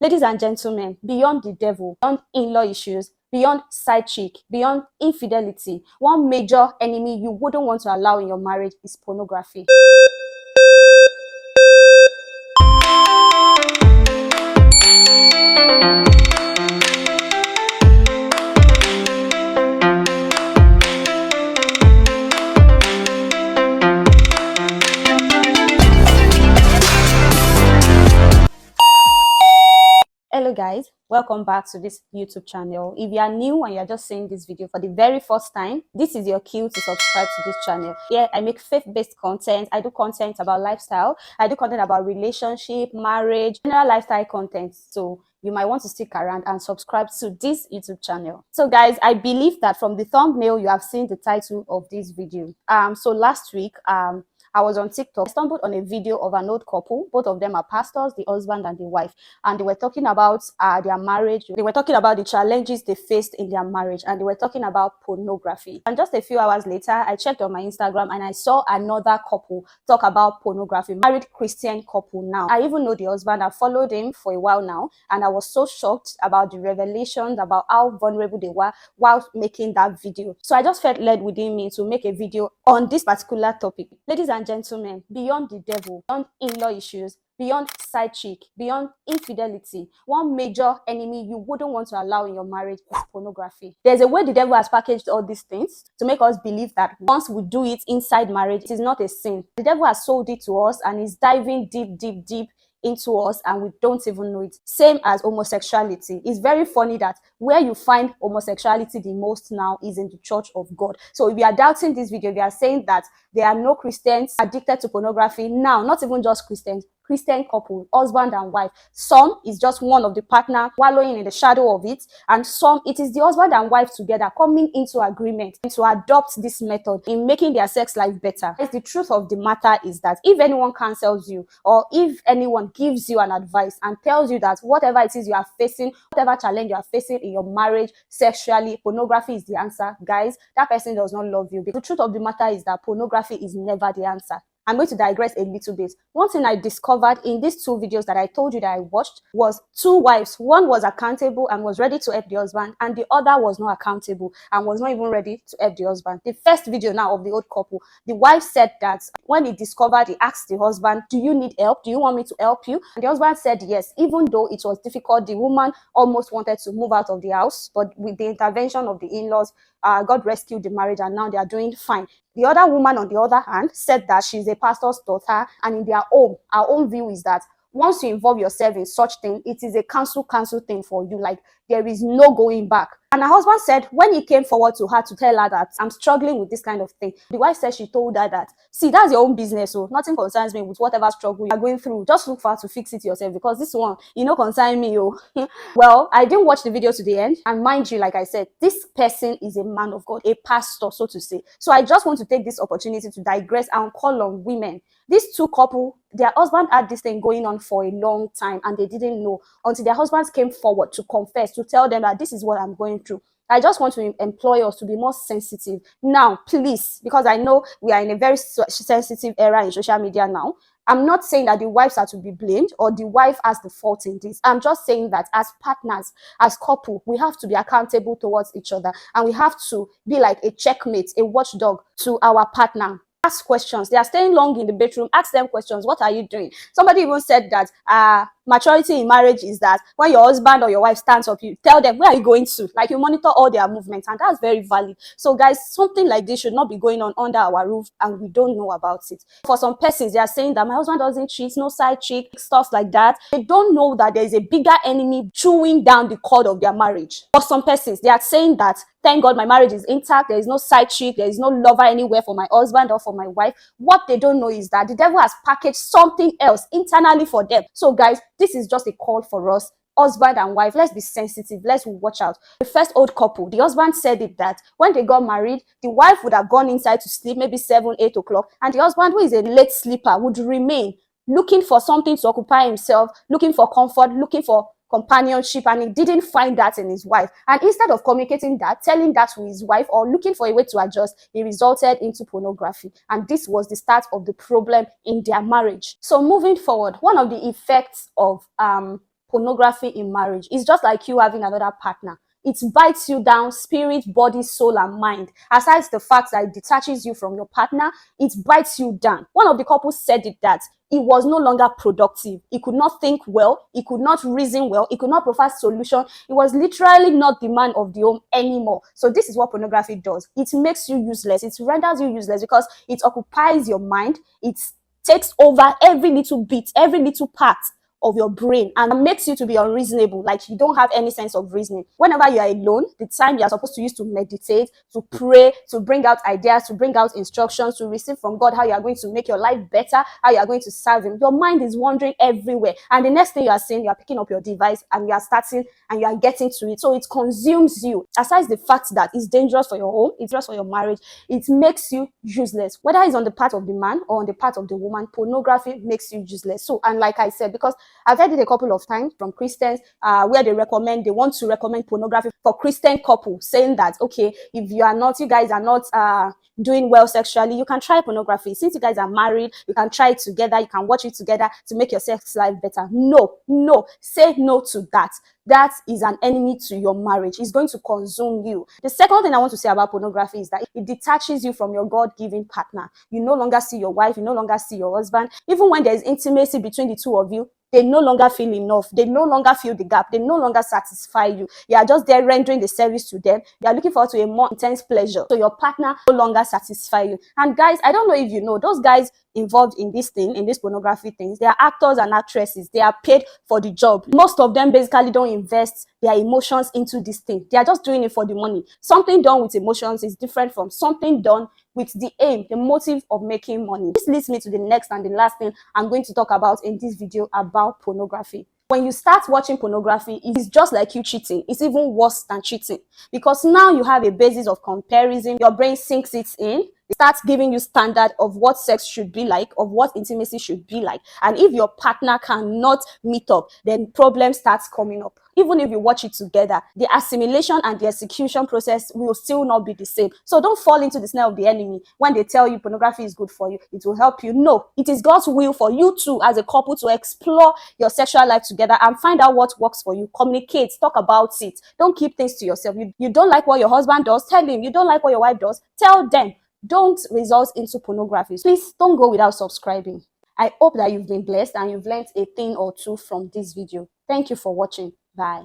Ladies and gentlemen, beyond the devil, beyond in-law issues, beyond side chick, beyond infidelity, one major enemy you wouldn't want to allow in your marriage is pornography. Hello guys, welcome back to this YouTube channel. If you are new and you are just seeing this video for the very first time, this is your cue to subscribe to this channel. Here I make faith-based content. I do content about lifestyle. I do content about relationship, marriage, general lifestyle content. So you might want to stick around and subscribe to this YouTube channel. So guys, I believe that from the thumbnail you have seen the title of this video. So last week I was on TikTok. I stumbled on a video of an old couple. Both of them are pastors, the husband and the wife. And they were talking about their marriage. They were talking about the challenges they faced in their marriage. And they were talking about pornography. And just a few hours later, I checked on my Instagram and I saw another couple talk about pornography. Married Christian couple now. I even know the husband. I followed him for a while now. And I was so shocked about the revelations, about how vulnerable they were while making that video. So I just felt led within me to make a video on this particular topic. Ladies and gentlemen, beyond the devil, beyond in-law issues, beyond side chick, beyond infidelity, one major enemy you wouldn't want to allow in your marriage is pornography. There's a way the devil has packaged all these things to make us believe that once we do it inside marriage, it is not a sin. The devil has sold it to us and is diving deep into us and we don't even know it. Same as homosexuality. It's very funny that where you find homosexuality the most now is in the church of God. So if you are doubting this video, we are saying that there are no Christians addicted to pornography now, not even just Christians, Christian couple, husband and wife. Some is just one of the partner wallowing in the shadow of it, and some it is the husband and wife together coming into agreement to adopt this method in making their sex life better. The truth of the matter is that if anyone counsels you or if anyone gives you an advice and tells you that whatever it is you are facing, whatever challenge you are facing in your marriage, sexually, pornography is the answer, guys, that person does not love you. Because the truth of the matter is that pornography is never the answer. I'm going to digress a little bit. One thing I discovered in these two videos that I told you that I watched was two wives. One was accountable and was ready to help the husband, and the other was not accountable and was not even ready to help the husband. The first video now of the old couple, the wife said that when he discovered, he asked the husband, "Do you need help? Do you want me to help you?" And the husband said yes, even though it was difficult. The woman almost wanted to move out of the house, but with the intervention of the in-laws, God rescued the marriage and now they are doing fine. The other woman, on the other hand, said that she's a pastor's daughter, and in their home, our own view is that once you involve yourself in such thing, it is a cancel thing for you. Like, there is no going back. And her husband said when he came forward to her to tell her that I'm struggling with this kind of thing, the wife said she told her that, see, that's your own business, so nothing concerns me with whatever struggle you're going through. Just look for her to fix it yourself, because this one, concern me, oh. Well, I didn't watch the video to the end, and mind you, like I said, this person is a man of God, a pastor, so to say. So I just want to take this opportunity to digress and call on women. These two couple, their husband had this thing going on for a long time and they didn't know until their husbands came forward to confess, to tell them that this is what I'm going through. I just want to employ us to be more sensitive. Now, please, because I know we are in a very sensitive era in social media now. I'm not saying that the wives are to be blamed or the wife has the fault in this. I'm just saying that as partners, as couple, we have to be accountable towards each other, and we have to be like a checkmate, a watchdog to our partner. Ask questions. They are staying long in the bedroom. Ask them questions. What are you doing? Somebody even said that maturity in marriage is that when your husband or your wife stands up, you tell them, where are you going to? Like, you monitor all their movements, and that's very valid. So guys, something like this should not be going on under our roof and we don't know about it. For some persons, they are saying that my husband doesn't cheat, no side chick, stuff like that. They don't know that there is a bigger enemy chewing down the cord of their marriage. For some persons, they are saying that, thank God my marriage is intact, there is no side chick, there is no lover anywhere for my husband or for my wife. What they don't know is that the devil has packaged something else internally for them. So guys, this is just a call for us, husband and wife. Let's be sensitive. Let's watch out. The first old couple, the husband said it that when they got married, the wife would have gone inside to sleep, maybe 7, 8 o'clock, and the husband, who is a late sleeper, would remain looking for something to occupy himself, looking for comfort, looking for companionship, and he didn't find that in his wife. And instead of communicating that, telling that to his wife, or looking for a way to adjust, he resulted into pornography. And this was the start of the problem in their marriage. So moving forward, one of the effects of pornography in marriage. It's just like you having another partner. It bites you down, spirit, body, soul, and mind. Aside the fact that it detaches you from your partner, it bites you down. One of the couples said it that he was no longer productive. He could not think well. He could not reason well. He could not provide solution. He was literally not the man of the home anymore. So this is what pornography does. It makes you useless. It renders you useless because it occupies your mind. It takes over every little bit, every little part of your brain, and makes you to be unreasonable, like you don't have any sense of reasoning. Whenever you are alone, the time you are supposed to use to meditate, to pray, to bring out ideas, to bring out instructions, to receive from God how you are going to make your life better, how you are going to serve him, your mind is wandering everywhere, and the next thing you are saying, you are picking up your device and you are starting and you are getting to it. So it consumes you. Aside the fact that it's dangerous for your home, it's dangerous for your marriage, it makes you useless. Whether it's on the part of the man or on the part of the woman, pornography makes you useless. So, and like I said, because I've heard it a couple of times from Christians where they want to recommend pornography for Christian couples, saying that, okay, if you guys are not doing well sexually, you can try pornography. Since you guys are married, you can try it together, you can watch it together to make your sex life better. No, say no to that. That is an enemy to your marriage. It's going to consume you. The second thing I want to say about pornography is that it detaches you from your God-given partner. You no longer see your wife, you no longer see your husband. Even when there's intimacy between the two of you, they no longer feel enough. They no longer feel the gap. They no longer satisfy you. You are just there rendering the service to them. They are looking forward to a more intense pleasure. So your partner no longer satisfy you. And guys, I don't know if you know, those guys involved in this thing, in this pornography things, they are actors and actresses. They are paid for the job. Most of them basically don't invest their emotions into this thing. They are just doing it for the money. Something done with emotions is different from something done with the aim, the motive of making money. This leads me to the next and the last thing I'm going to talk about in this video about pornography. When you start watching pornography, it's just like you cheating. It's even worse than cheating because now you have a basis of comparison. Your brain sinks it in. It starts giving you standard of what sex should be like, of what intimacy should be like. And if your partner cannot meet up, then problem starts coming up. Even if you watch it together, the assimilation and the execution process will still not be the same. So don't fall into the snare of the enemy. When they tell you pornography is good for you, it will help you. No, it is God's will for you two as a couple to explore your sexual life together and find out what works for you. Communicate, talk about it. Don't keep things to yourself. You don't like what your husband does, tell him. You don't like what your wife does, tell them. Don't result into pornography. Please don't go without subscribing. I hope that you've been blessed and you've learned a thing or two from this video. Thank you for watching. Bye.